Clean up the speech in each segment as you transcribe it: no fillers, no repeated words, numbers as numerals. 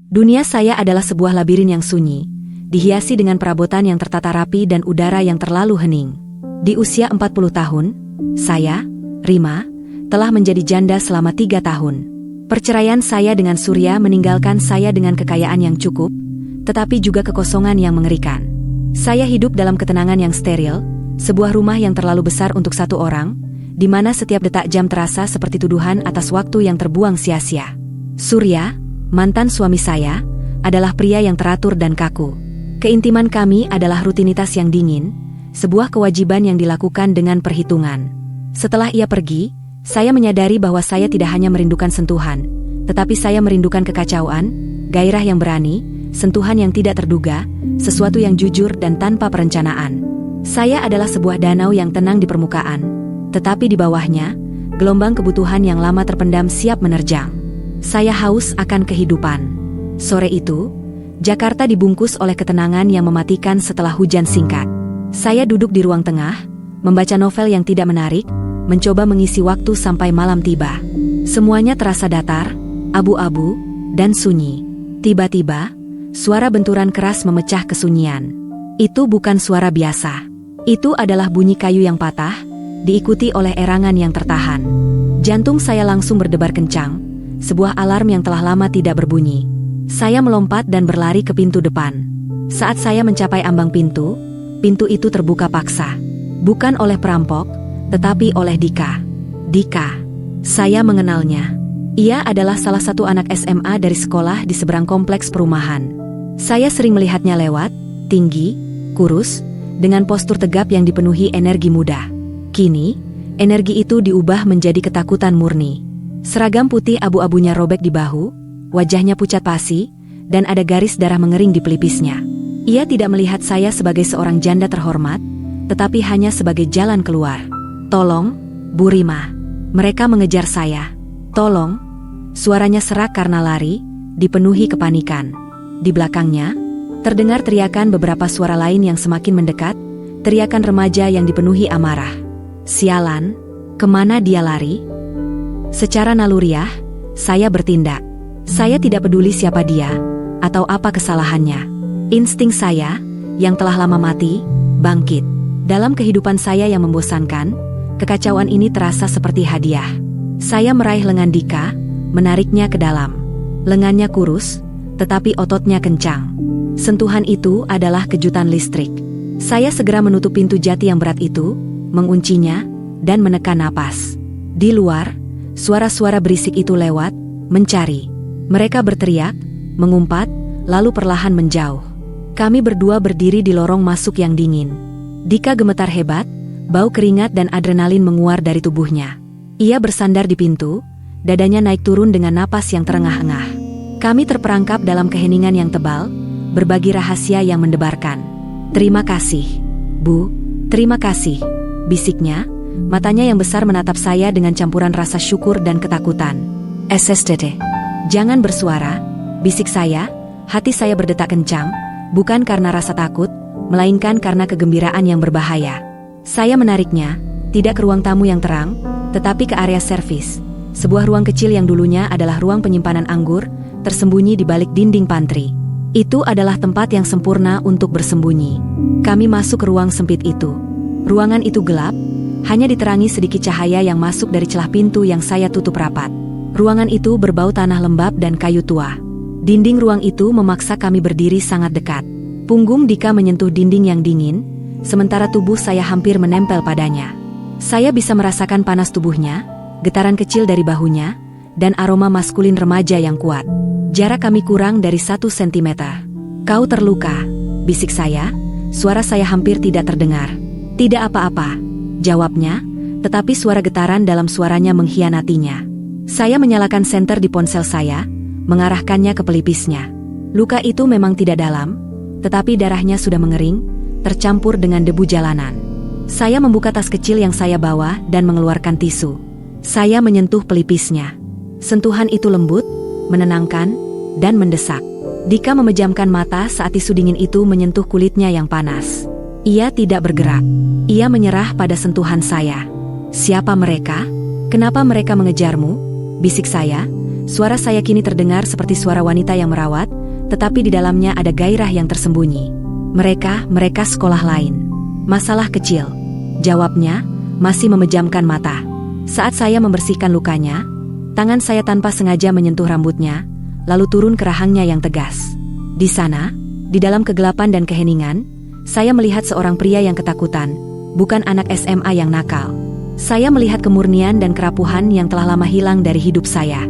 Dunia saya adalah sebuah labirin yang sunyi, dihiasi dengan perabotan yang tertata rapi dan udara yang terlalu hening. Di usia 40 tahun, saya, Rima, telah menjadi janda selama 3 tahun. Perceraian saya dengan Surya meninggalkan saya dengan kekayaan yang cukup, tetapi juga kekosongan yang mengerikan. Saya hidup dalam ketenangan yang steril, sebuah rumah yang terlalu besar untuk satu orang, di mana setiap detak jam terasa seperti tuduhan atas waktu yang terbuang sia-sia. Surya, mantan suami saya, adalah pria yang teratur dan kaku. Keintiman kami adalah rutinitas yang dingin, sebuah kewajiban yang dilakukan dengan perhitungan. Setelah ia pergi, saya menyadari bahwa saya tidak hanya merindukan sentuhan, tetapi saya merindukan kekacauan, gairah yang berani, sentuhan yang tidak terduga, sesuatu yang jujur dan tanpa perencanaan. Saya adalah sebuah danau yang tenang di permukaan, tetapi di bawahnya, gelombang kebutuhan yang lama terpendam siap menerjang. Saya haus akan kehidupan. Sore itu, Jakarta dibungkus oleh ketenangan yang mematikan setelah hujan singkat. Saya duduk di ruang tengah, membaca novel yang tidak menarik, mencoba mengisi waktu sampai malam tiba. Semuanya terasa datar, abu-abu, dan sunyi. Tiba-tiba, suara benturan keras memecah kesunyian. Itu bukan suara biasa. Itu adalah bunyi kayu yang patah, diikuti oleh erangan yang tertahan. Jantung saya langsung berdebar kencang, sebuah alarm yang telah lama tidak berbunyi. Saya melompat dan berlari ke pintu depan. Saat saya mencapai ambang pintu, pintu itu terbuka paksa. Bukan oleh perampok, tetapi oleh Dika. Dika. Saya mengenalnya. Ia adalah salah satu anak SMA dari sekolah di seberang kompleks perumahan. Saya sering melihatnya lewat, tinggi, kurus, dengan postur tegap yang dipenuhi energi muda. Kini, energi itu diubah menjadi ketakutan murni. Seragam putih abu-abunya robek di bahu, wajahnya pucat pasi, dan ada garis darah mengering di pelipisnya. Ia tidak melihat saya sebagai seorang janda terhormat, tetapi hanya sebagai jalan keluar. "Tolong, Bu Rima. Mereka mengejar saya. Tolong." Suaranya serak karena lari, dipenuhi kepanikan. Di belakangnya, terdengar teriakan beberapa suara lain yang semakin mendekat, teriakan remaja yang dipenuhi amarah. "Sialan, kemana dia lari?" Secara naluriah, saya bertindak. Saya tidak peduli siapa dia, atau apa kesalahannya. Insting saya, yang telah lama mati, bangkit. Dalam kehidupan saya yang membosankan, kekacauan ini terasa seperti hadiah. Saya meraih lengan Dika, menariknya ke dalam. Lengannya kurus, tetapi ototnya kencang. Sentuhan itu adalah kejutan listrik. Saya segera menutup pintu jati yang berat itu, menguncinya, dan menekan napas. Di luar, suara-suara berisik itu lewat, mencari. Mereka berteriak, mengumpat, lalu perlahan menjauh. Kami berdua berdiri di lorong masuk yang dingin. Dika gemetar hebat, bau keringat dan adrenalin menguar dari tubuhnya. Ia bersandar di pintu, dadanya naik turun dengan napas yang terengah-engah. Kami terperangkap dalam keheningan yang tebal, berbagi rahasia yang mendebarkan. "Terima kasih, Bu. Terima kasih," bisiknya, matanya yang besar menatap saya dengan campuran rasa syukur dan ketakutan. "SSDT. Jangan bersuara," bisik saya, hati saya berdetak kencang, bukan karena rasa takut, melainkan karena kegembiraan yang berbahaya. Saya menariknya, tidak ke ruang tamu yang terang, tetapi ke area servis, sebuah ruang kecil yang dulunya adalah ruang penyimpanan anggur, tersembunyi di balik dinding pantry. Itu adalah tempat yang sempurna untuk bersembunyi. Kami masuk ke ruang sempit itu. Ruangan itu gelap, hanya diterangi sedikit cahaya yang masuk dari celah pintu yang saya tutup rapat. Ruangan itu berbau tanah lembab dan kayu tua. Dinding ruang itu memaksa kami berdiri sangat dekat. Punggung Dika menyentuh dinding yang dingin, sementara tubuh saya hampir menempel padanya. Saya bisa merasakan panas tubuhnya, getaran kecil dari bahunya, dan aroma maskulin remaja yang kuat. Jarak kami kurang dari 1 sentimeter. "Kau terluka," bisik saya, suara saya hampir tidak terdengar. "Tidak apa-apa," jawabnya, tetapi suara getaran dalam suaranya mengkhianatinya. Saya menyalakan senter di ponsel saya, mengarahkannya ke pelipisnya. Luka itu memang tidak dalam, tetapi darahnya sudah mengering, tercampur dengan debu jalanan. Saya membuka tas kecil yang saya bawa dan mengeluarkan tisu. Saya menyentuh pelipisnya. Sentuhan itu lembut, menenangkan, dan mendesak. Dika memejamkan mata saat tisu dingin itu menyentuh kulitnya yang panas. Ia tidak bergerak. Ia menyerah pada sentuhan saya. "Siapa mereka? Kenapa mereka mengejarmu?" bisik saya, Suara saya kini terdengar seperti suara wanita yang merawat, tetapi di dalamnya ada gairah yang tersembunyi. Mereka sekolah lain. Masalah kecil. Jawabnya, masih memejamkan mata. Saat saya membersihkan lukanya, tangan saya tanpa sengaja menyentuh rambutnya, lalu turun ke rahangnya yang tegas. Di sana, di dalam kegelapan dan keheningan, saya melihat seorang pria yang ketakutan, bukan anak SMA yang nakal. Saya melihat kemurnian dan kerapuhan yang telah lama hilang dari hidup saya.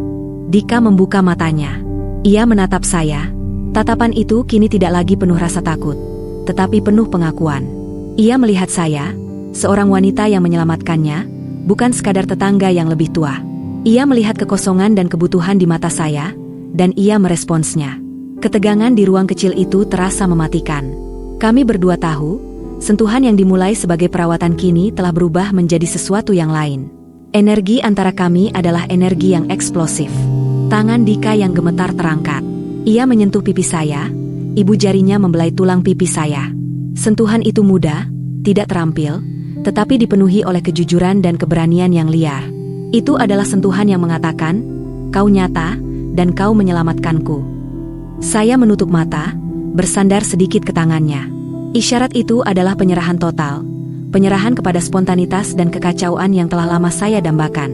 Dika membuka matanya. Ia menatap saya. Tatapan itu kini tidak lagi penuh rasa takut, tetapi penuh pengakuan. Ia melihat saya, seorang wanita yang menyelamatkannya, bukan sekadar tetangga yang lebih tua. Ia melihat kekosongan dan kebutuhan di mata saya, dan ia meresponsnya. Ketegangan di ruang kecil itu terasa mematikan. Kami berdua tahu, sentuhan yang dimulai sebagai perawatan kini telah berubah menjadi sesuatu yang lain. Energi antara kami adalah energi yang eksplosif. Tangan Dika yang gemetar terangkat. Ia menyentuh pipi saya, ibu jarinya membelai tulang pipi saya. Sentuhan itu mudah, tidak terampil, tetapi dipenuhi oleh kejujuran dan keberanian yang liar. Itu adalah sentuhan yang mengatakan, "Kau nyata, dan kau menyelamatkanku." Saya menutup mata, bersandar sedikit ke tangannya. Isyarat itu adalah penyerahan total, penyerahan kepada spontanitas dan kekacauan yang telah lama saya dambakan.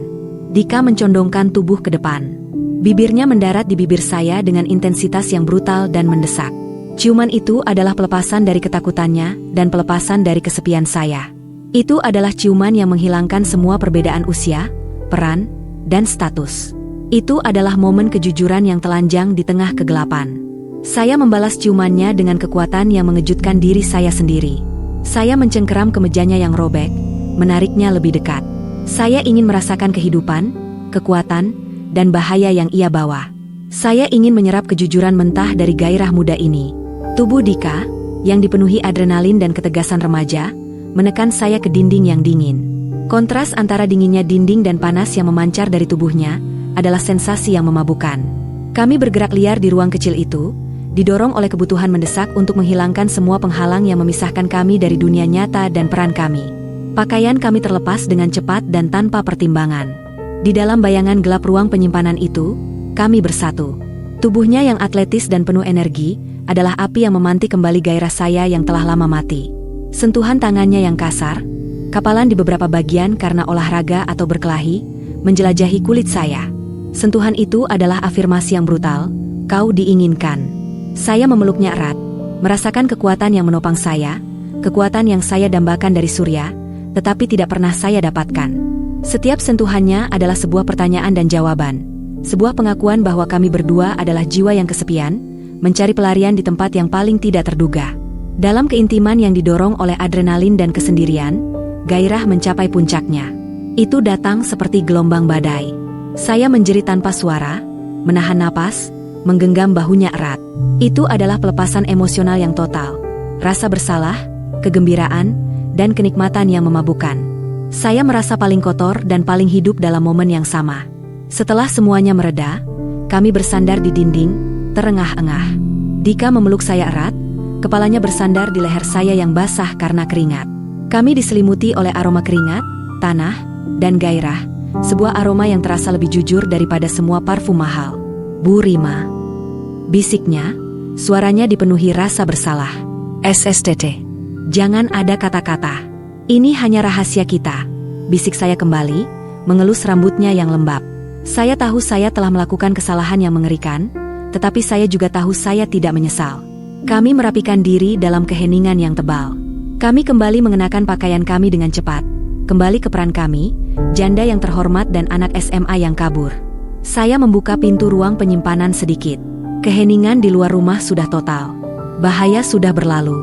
Dika mencondongkan tubuh ke depan. Bibirnya mendarat di bibir saya dengan intensitas yang brutal dan mendesak. Ciuman itu adalah pelepasan dari ketakutannya dan pelepasan dari kesepian saya. Itu adalah ciuman yang menghilangkan semua perbedaan usia, peran, dan status. Itu adalah momen kejujuran yang telanjang di tengah kegelapan. Saya membalas ciumannya dengan kekuatan yang mengejutkan diri saya sendiri. Saya mencengkeram kemejanya yang robek, menariknya lebih dekat. Saya ingin merasakan kehidupan, kekuatan, dan bahaya yang ia bawa. Saya ingin menyerap kejujuran mentah dari gairah muda ini. Tubuh Dika, yang dipenuhi adrenalin dan ketegasan remaja, menekan saya ke dinding yang dingin. Kontras antara dinginnya dinding dan panas yang memancar dari tubuhnya adalah sensasi yang memabukkan. Kami bergerak liar di ruang kecil itu, didorong oleh kebutuhan mendesak untuk menghilangkan semua penghalang yang memisahkan kami dari dunia nyata dan peran kami. Pakaian kami terlepas dengan cepat dan tanpa pertimbangan. Di dalam bayangan gelap ruang penyimpanan itu, kami bersatu. Tubuhnya yang atletis dan penuh energi adalah api yang memantik kembali gairah saya yang telah lama mati. Sentuhan tangannya yang kasar, kapalan di beberapa bagian karena olahraga atau berkelahi, menjelajahi kulit saya. Sentuhan itu adalah afirmasi yang brutal, "Kau diinginkan." Saya memeluknya erat, merasakan kekuatan yang menopang saya, kekuatan yang saya dambakan dari surya, tetapi tidak pernah saya dapatkan. Setiap sentuhannya adalah sebuah pertanyaan dan jawaban, sebuah pengakuan bahwa kami berdua adalah jiwa yang kesepian, mencari pelarian di tempat yang paling tidak terduga. Dalam keintiman yang didorong oleh adrenalin dan kesendirian, gairah mencapai puncaknya. Itu datang seperti gelombang badai. Saya menjerit tanpa suara, menahan napas, menggenggam bahunya erat. Itu adalah pelepasan emosional yang total. Rasa bersalah, kegembiraan, dan kenikmatan yang memabukkan. Saya merasa paling kotor dan paling hidup dalam momen yang sama. Setelah semuanya mereda, kami bersandar di dinding, terengah-engah. Dika memeluk saya erat, kepalanya bersandar di leher saya yang basah karena keringat. Kami diselimuti oleh aroma keringat, tanah, dan gairah, sebuah aroma yang terasa lebih jujur daripada semua parfum mahal. "Bu Rima," bisiknya, suaranya dipenuhi rasa bersalah. "SSTT. Jangan ada kata-kata. Ini hanya rahasia kita," bisik saya kembali, mengelus rambutnya yang lembab. Saya tahu saya telah melakukan kesalahan yang mengerikan, tetapi saya juga tahu saya tidak menyesal. Kami merapikan diri dalam keheningan yang tebal. Kami kembali mengenakan pakaian kami dengan cepat. Kembali ke peran kami, janda yang terhormat dan anak SMA yang kabur. Saya membuka pintu ruang penyimpanan sedikit. Keheningan di luar rumah sudah total. Bahaya sudah berlalu.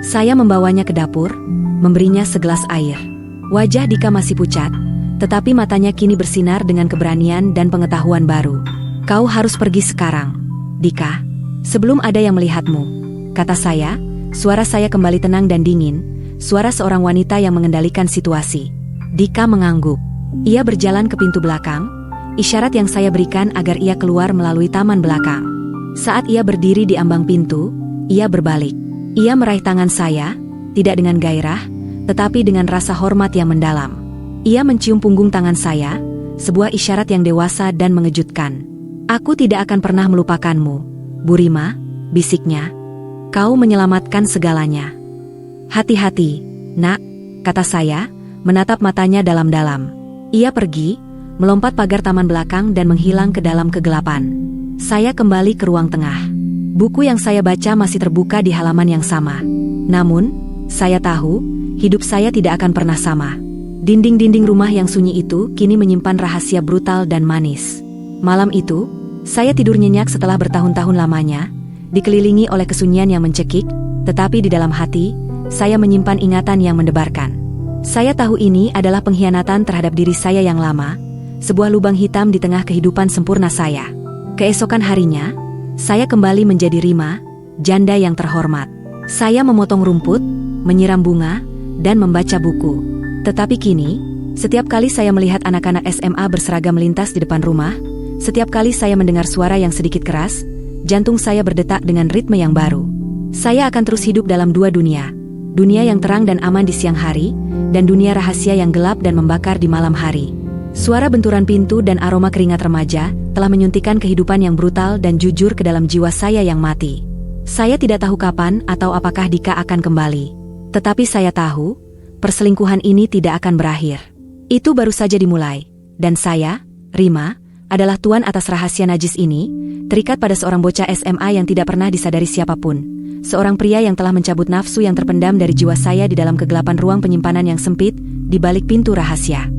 Saya membawanya ke dapur, memberinya segelas air. Wajah Dika masih pucat, tetapi matanya kini bersinar dengan keberanian dan pengetahuan baru. "Kau harus pergi sekarang, Dika, sebelum ada yang melihatmu," kata saya. Suara saya kembali tenang dan dingin, suara seorang wanita yang mengendalikan situasi. Dika mengangguk. Ia berjalan ke pintu belakang, isyarat yang saya berikan agar ia keluar melalui taman belakang. Saat ia berdiri di ambang pintu, ia berbalik. Ia meraih tangan saya, tidak dengan gairah, tetapi dengan rasa hormat yang mendalam. Ia mencium punggung tangan saya, sebuah isyarat yang dewasa dan mengejutkan. Aku tidak akan pernah melupakanmu, Bu Rima, bisiknya. Kau menyelamatkan segalanya. Hati-hati, nak, kata saya, menatap matanya dalam-dalam. Ia pergi, melompat pagar taman belakang dan menghilang ke dalam kegelapan. Saya kembali ke ruang tengah. Buku yang saya baca masih terbuka di halaman yang sama. Namun, saya tahu, hidup saya tidak akan pernah sama. Dinding-dinding rumah yang sunyi itu kini menyimpan rahasia brutal dan manis. Malam itu, saya tidur nyenyak setelah bertahun-tahun lamanya, dikelilingi oleh kesunyian yang mencekik, tetapi di dalam hati, saya menyimpan ingatan yang mendebarkan. Saya tahu ini adalah pengkhianatan terhadap diri saya yang lama, sebuah lubang hitam di tengah kehidupan sempurna saya. Keesokan harinya, saya kembali menjadi Rima, janda yang terhormat. Saya memotong rumput, menyiram bunga, dan membaca buku. Tetapi kini, setiap kali saya melihat anak-anak SMA berseragam melintas di depan rumah, setiap kali saya mendengar suara yang sedikit keras, jantung saya berdetak dengan ritme yang baru. Saya akan terus hidup dalam dua dunia. Dunia yang terang dan aman di siang hari, dan dunia rahasia yang gelap dan membakar di malam hari. Suara benturan pintu dan aroma keringat remaja telah menyuntikkan kehidupan yang brutal dan jujur ke dalam jiwa saya yang mati. Saya tidak tahu kapan atau apakah Dika akan kembali. Tetapi saya tahu, perselingkuhan ini tidak akan berakhir. Itu baru saja dimulai. Dan saya, Rima, adalah tuan atas rahasia najis ini, terikat pada seorang bocah SMA yang tidak pernah disadari siapapun. Seorang pria yang telah mencabut nafsu yang terpendam dari jiwa saya di dalam kegelapan ruang penyimpanan yang sempit, di balik pintu rahasia.